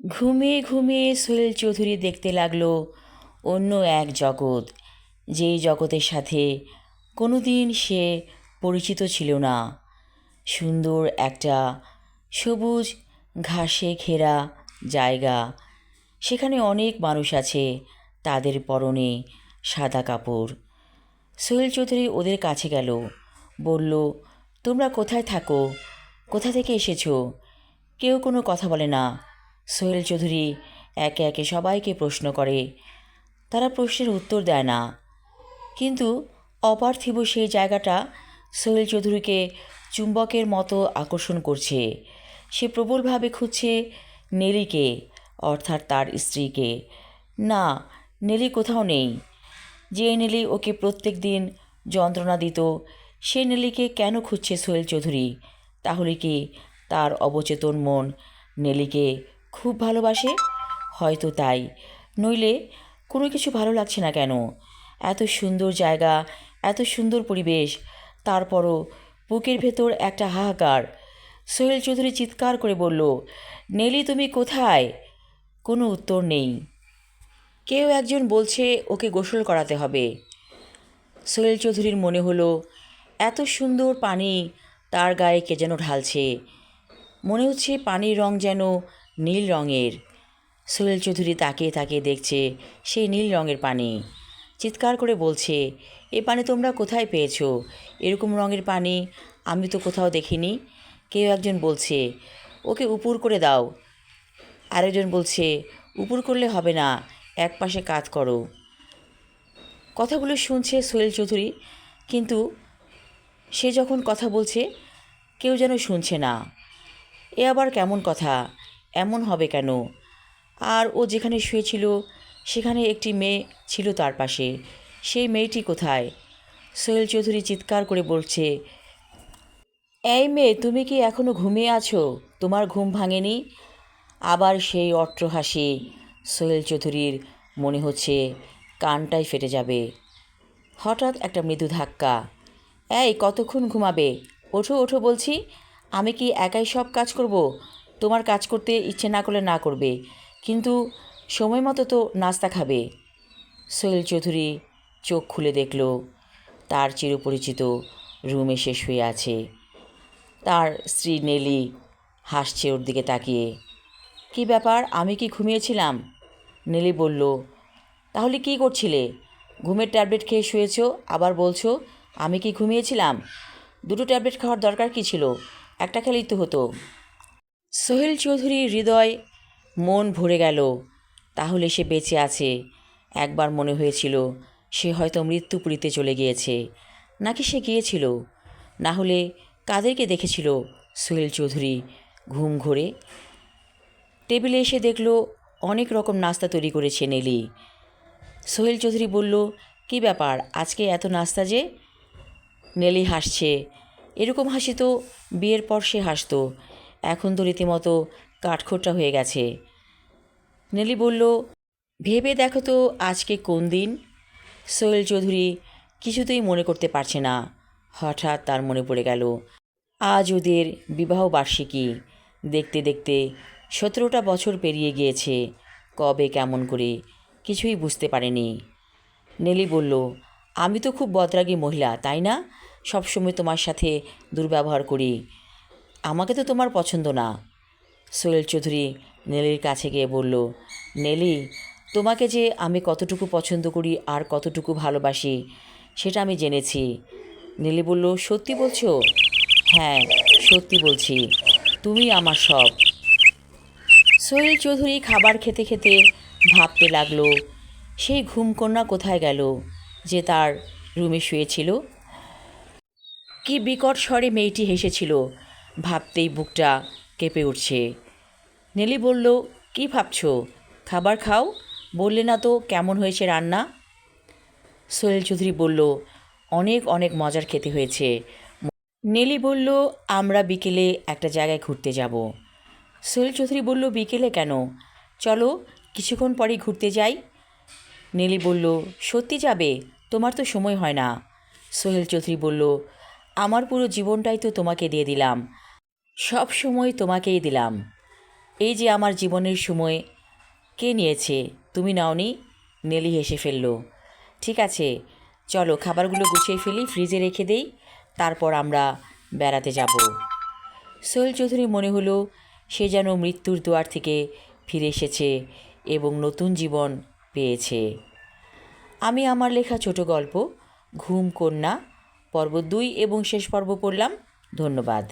ঘুমিয়ে ঘুমিয়ে সোহেল চৌধুরী দেখতে লাগলো অন্য এক জগৎ, যেই জগতের সাথে কোনোদিন সে পরিচিত ছিল না। সুন্দর একটা সবুজ ঘাসে ঘেরা জায়গা, সেখানে অনেক মানুষ আছে, তাদের পরনে সাদা কাপড়। সোহেল চৌধুরী ওদের কাছে গেল, বলল, তোমরা কোথায় থাকো, কোথা থেকে এসেছো? কেউ কোনো কথা বলে না। সোহেল চৌধুরী একে একে সবাইকে প্রশ্ন করে, তারা প্রশ্নের উত্তর দেয় না। কিন্তু অপার্থিব সেই জায়গাটা সোহেল চৌধুরীকে চুম্বকের মতো আকর্ষণ করছে। সে প্রবলভাবে খুঁজছে নেলিকে, অর্থাৎ তার স্ত্রীকে। না, নেলি কোথাও নেই। যে নেলি ওকে প্রত্যেক দিন যন্ত্রণা দিত, সে নেলিকে কেন খুঁজছে সোহেল চৌধুরী? তাহলে কি তার অবচেতন মন নেলিকে খুব ভালোবাসে? হয়তো তাই, নইলে কোনো কিছু ভালো লাগছে না কেন? এত সুন্দর জায়গা, এত সুন্দর পরিবেশ, তারপরও বুকের ভেতর একটা হাহাকার। সোহেল চৌধুরী চিৎকার করে বলল, নেলি তুমি কোথায়? কোনো উত্তর নেই। কেউ একজন বলছে ওকে গোসল করাতে হবে। সোহেল চৌধুরীর মনে হলো এত সুন্দর পানি তার গায়ে কে যেন ঢালছে। মনে হচ্ছে পানির রং যেন নীল রঙের। সোহেল চৌধুরী তাকিয়ে তাকিয়ে দেখছে সেই নীল রঙের পানি। চিৎকার করে বলছে, এ পানি তোমরা কোথায় পেয়েছো? এরকম রঙের পানি আমি তো কোথাও দেখিনি। কেউ একজন বলছে, ওকে উপুর করে দাও। আরেকজন বলছে, উপুর করলে হবে না, এক পাশে কাত করো। কথাগুলো শুনছে সোহেল চৌধুরী, কিন্তু সে যখন কথা বলছে কেউ যেন শুনছে না। এ আবার কেমন কথা? এমন হবে কেন? আর ও যেখানে শুয়েছিল সেখানে একটি মেয়ে ছিল তার পাশে। সেই মেয়েটি কোথায়? সোহেল চৌধুরী চিৎকার করে বলছে, এই মেয়ে, তুমি কি এখনও ঘুমিয়ে আছো? তোমার ঘুম ভাঙেনি? আবার সেই অট্টহাসি। সোহেল চৌধুরীর মনে হচ্ছে কানটাই ফেটে যাবে। হঠাৎ একটা মৃদু ধাক্কা। এই, কতক্ষণ ঘুমাবে? ওঠো ওঠো বলছি। আমি কি একাই সব কাজ করব? তোমার কাজ করতে ইচ্ছে না করলে না করবে, কিন্তু সময় মতো তো নাস্তা খাবে। সোহেল চৌধুরী চোখ খুলে দেখল তার চিরপরিচিত রুমে সে শুয়ে আছে। তার স্ত্রী নেলি হাসছে ওর দিকে তাকিয়ে। কি ব্যাপার, আমি কি ঘুমিয়েছিলাম? নেলি বলল, তাহলে কি করছিলে? ঘুমের ট্যাবলেট খেয়ে শুয়েছো, আবার বলছো আমি কি ঘুমিয়েছিলাম? দুটো ট্যাবলেট খাওয়ার দরকার কী ছিল? একটা খেলেই তো হতো। সোহেল চৌধুরীর হৃদয় মন ভরে গেল। তাহলে সে বেঁচে আছে। একবার মনে হয়েছিল সে হয়তো মৃত্যুপুরীতে চলে গিয়েছে, নাকি সে গিয়েছিল? না হলে কাদেরকে দেখেছিল সোহেল চৌধুরী ঘুম ঘোরে? টেবিলে এসে দেখল অনেক রকম নাস্তা তৈরি করেছে নেলি। সোহেল চৌধুরী বলল, কি ব্যাপার, আজকে এত নাস্তা যে? নেলি হাসছে। এরকম হাসি তো বিয়ের পর সে হাসতো, এখন তো রীতিমতো কাঠখোট্টা হয়ে গেছে। নেলি বলল, ভেবে দেখো তো আজকে কোন দিন? সোহেল চৌধুরী কিছুতেই মনে করতে পারছে না। হঠাৎ তার মনে পড়ে গেল আজ ওদের বিবাহ বার্ষিকী। দেখতে দেখতে 17টা বছর পেরিয়ে গিয়েছে। কবে, কেমন করে, কিছুই বুঝতে পারেনি। নেলি বলল, আমি তো খুব বদরাগী মহিলা, তাই না? সবসময় তোমার সাথে দুর্ব্যবহার করি। আমাকে তো তোমার পছন্দ না। সোহেল চৌধুরী নেলির কাছে গিয়ে বলল, নেলি, তোমাকে যে আমি কতটুকু পছন্দ করি আর কতটুকু ভালোবাসি সেটা আমি জেনেছি। নেলি বলল, সত্যি বলছো? হ্যাঁ, সত্যি বলছি, তুমি আমার সব। সোহেল চৌধুরী খাবার খেতে খেতে ভাবতে লাগলো, সেই ঘুমকন্যা কোথায় গেল যে তার রুমে শুয়েছিল? কি বিকট স্বরে মেয়েটি হেসেছিল, ভাবতেই বুকটা কেঁপে উঠছে। নেলি বলল, কি ভাবছো? খাবার খাও, বললে না তো কেমন হয়েছে রান্না। সোহেল চৌধুরী বলল, অনেক অনেক মজার খেতে হয়েছে। নেলি বলল, আমরা বিকেলে একটা জায়গায় ঘুরতে যাব। সোহেল চৌধুরী বলল, বিকেলে কেন? চলো কিছুক্ষণ পরেই ঘুরতে যাই। নেলি বলল, সত্যি যাবে? তোমার তো সময় হয় না। সোহেল চৌধুরী বলল, আমার পুরো জীবনটাই তো তোমাকে দিয়ে দিলাম, সব সময় তোমাকেই দিলাম। এই যে আমার জীবনের সময় কে নিয়েছে? তুমি নাওনি? নেলি হেসে ফেলল। ঠিক আছে, চলো খাবারগুলো গুছিয়ে ফেলি, ফ্রিজে রেখে দেই, তারপর আমরা বেড়াতে যাব। সোহেল চৌধুরী মনে হলো সে যেন মৃত্যুর দুয়ার থেকে ফিরে এসেছে এবং নতুন জীবন পেয়েছে। আমি আমার লেখা ছোট গল্প ঘুম কন্যা পর্ব 2 এবং শেষ পর্ব পড়লাম। ধন্যবাদ।